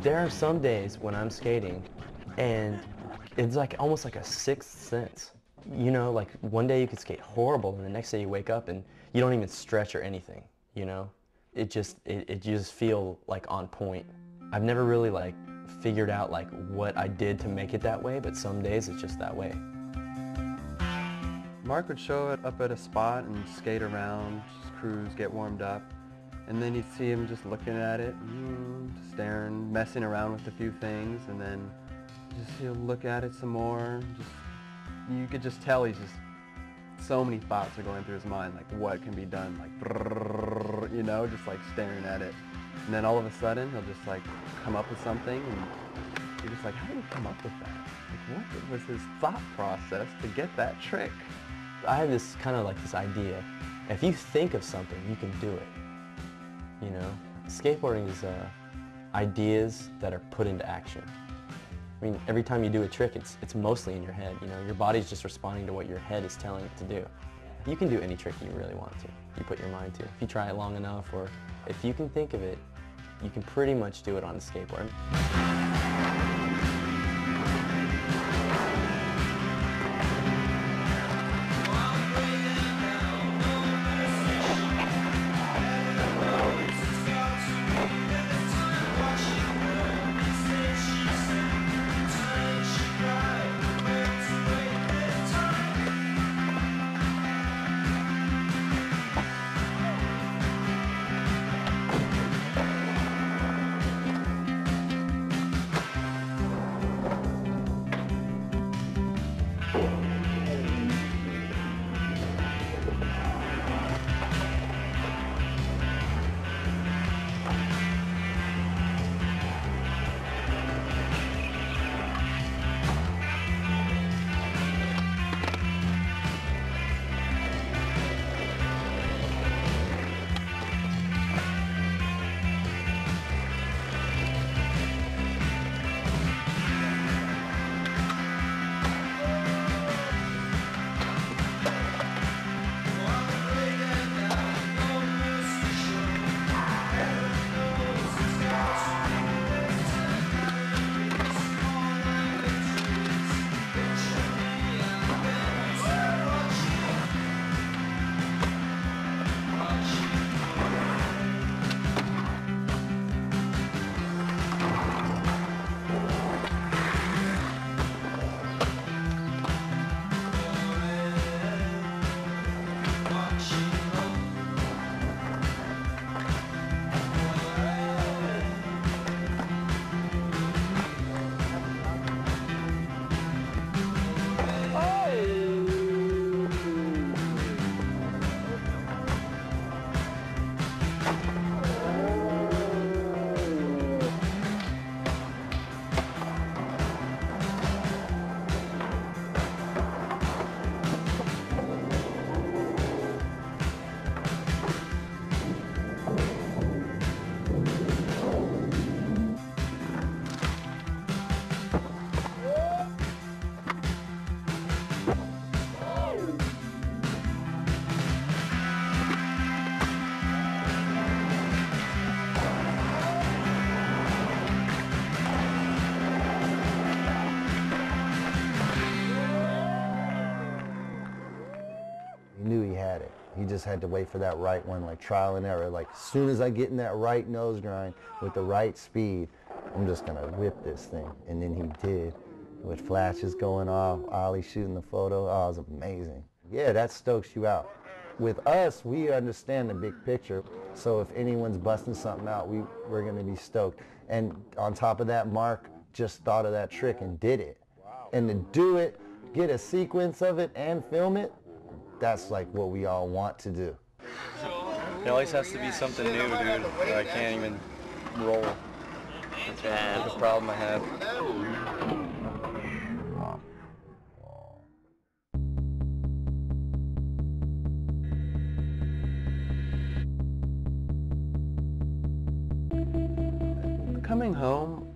There are some days when I'm skating and it's like almost like a sixth sense. You know, like one day you could skate horrible and the next day you wake up and you don't even stretch or anything, you know? It just feel like on point. I've never really like figured out like what I did to make it that way, but some days it's just that way. Mark would show up at a spot and skate around, just cruise, get warmed up, and then you'd see him just looking at it, staring, messing around with a few things, and then he'll look at it some more. You could just tell he's just, so many thoughts are going through his mind, like what can be done, like brrr, you know, just like staring at it. And then all of a sudden he'll just like come up with something and you're just like, how did he come up with that? Like what was his thought process to get that trick? I have this kind of like this idea. If you think of something, you can do it. You know? Skateboarding is ideas that are put into action. I mean, every time you do a trick, it's mostly in your head. You know, your body's just responding to what your head is telling it to do. You can do any trick you really want to, you put your mind to. If you try it long enough, or if you can think of it, you can pretty much do it on a skateboard. He just had to wait for that right one, like trial and error. Like, as soon as I get in that right nose grind with the right speed, I'm just gonna whip this thing. And then he did, with flashes going off, Ollie shooting the photo. Oh, it was amazing. Yeah, that stokes you out. With us, we understand the big picture. So if anyone's busting something out, we're gonna be stoked. And on top of that, Mark just thought of that trick and did it. Wow. And to do it, get a sequence of it and film it, that's like what we all want to do. It always has to be something new, dude, or I can't even roll. That's the problem I have. Coming home,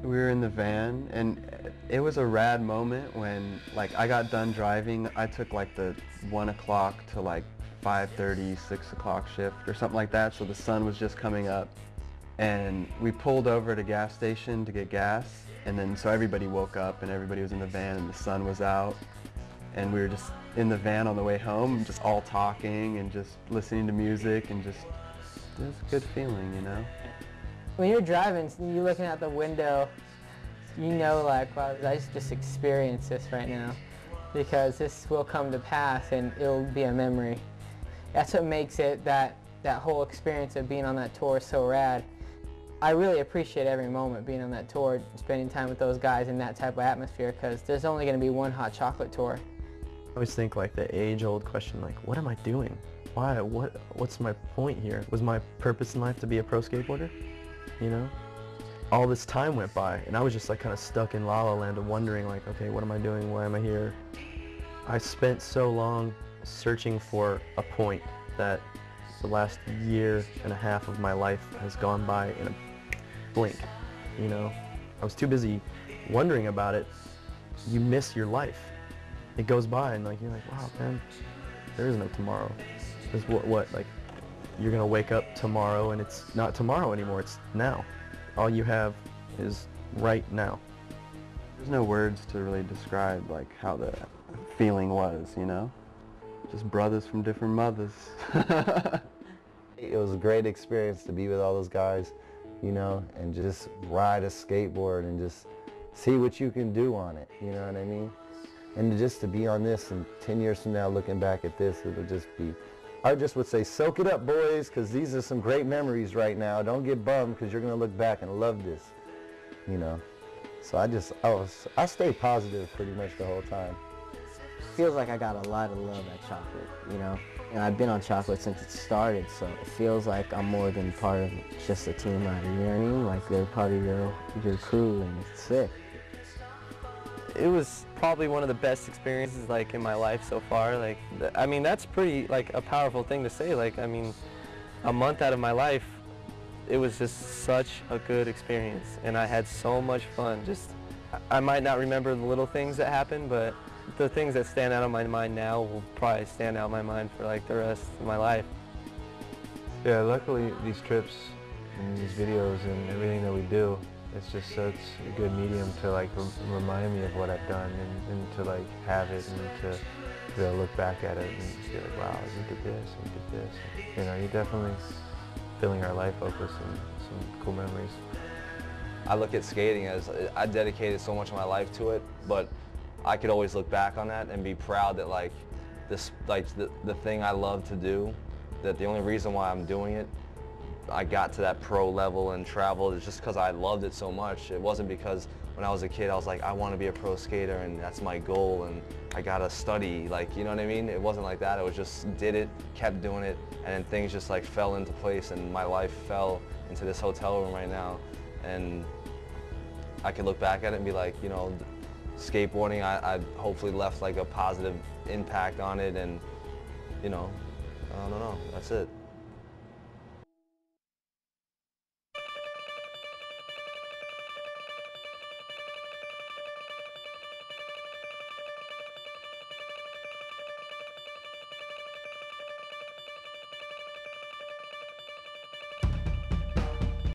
we were in the van, and it was a rad moment when, like, I got done driving. I took like the 1 o'clock to like 5:30, 6 o'clock shift or something like that, so the sun was just coming up. and we pulled over at a gas station to get gas, and then so everybody woke up and everybody was in the van and the sun was out, and we were just in the van on the way home, just all talking and just listening to music, and just, it was a good feeling, you know? When you're driving, you're looking out the window, you know, like, wow, I just experienced this right now, because this will come to pass and it'll be a memory. That's what makes it that whole experience of being on that tour so rad. I really appreciate every moment being on that tour, spending time with those guys in that type of atmosphere, because there's only going to be one Hot Chocolate tour. I always think like the age-old question, like, what am I doing? Why? What's my point here? Was my purpose in life to be a pro skateboarder? You know? All this time went by, and I was just like kind of stuck in La La Land of wondering, like, okay, what am I doing? Why am I here? I spent so long searching for a point that the last year and a half of my life has gone by in a blink, you know? I was too busy wondering about it. You miss your life. It goes by and like, you're like, wow, man, there is no tomorrow. There's what, like, you're gonna wake up tomorrow and it's not tomorrow anymore, it's now. All you have is right now. There's no words to really describe like how the feeling was, you know? Just brothers from different mothers. It was a great experience to be with all those guys, you know, and just ride a skateboard and just see what you can do on it, you know what I mean? And just to be on this, and 10 years from now looking back at this, it'll just be, I just would say, soak it up, boys, because these are some great memories right now. Don't get bummed, because you're going to look back and love this, you know? So I stayed positive pretty much the whole time. Feels like I got a lot of love at Chocolate, you know? And I've been on Chocolate since it started, so it feels like I'm more than part of just a team rider, you know what I mean? Like they're part of your crew, and it's sick. It was probably one of the best experiences like in my life so far. Like, I mean, that's pretty like a powerful thing to say. Like, I mean, a month out of my life, it was just such a good experience, and I had so much fun. Just, I might not remember the little things that happened, but the things that stand out of my mind now will probably stand out in my mind for like the rest of my life. Yeah, luckily these trips and these videos and everything that we do, it's just such a good medium to like remind me of what I've done, and to like have it, and to be able to look back at it and just be like, wow, we did this, we did this. You know, you're definitely filling our life up with some cool memories. I look at skating as, I dedicated so much of my life to it, but I could always look back on that and be proud that like this, like the thing I love to do, that the only reason why I'm doing it, I got to that pro level and traveled, is just because I loved it so much. It wasn't because when I was a kid I was like, I want to be a pro skater and that's my goal and I gotta study, like, you know what I mean? It wasn't like that. It was just did it, kept doing it, and then things just like fell into place, and my life fell into this hotel room right now. And I could look back at it and be like, you know, skateboarding, I hopefully left like a positive impact on it, and, you know, I don't know, that's it.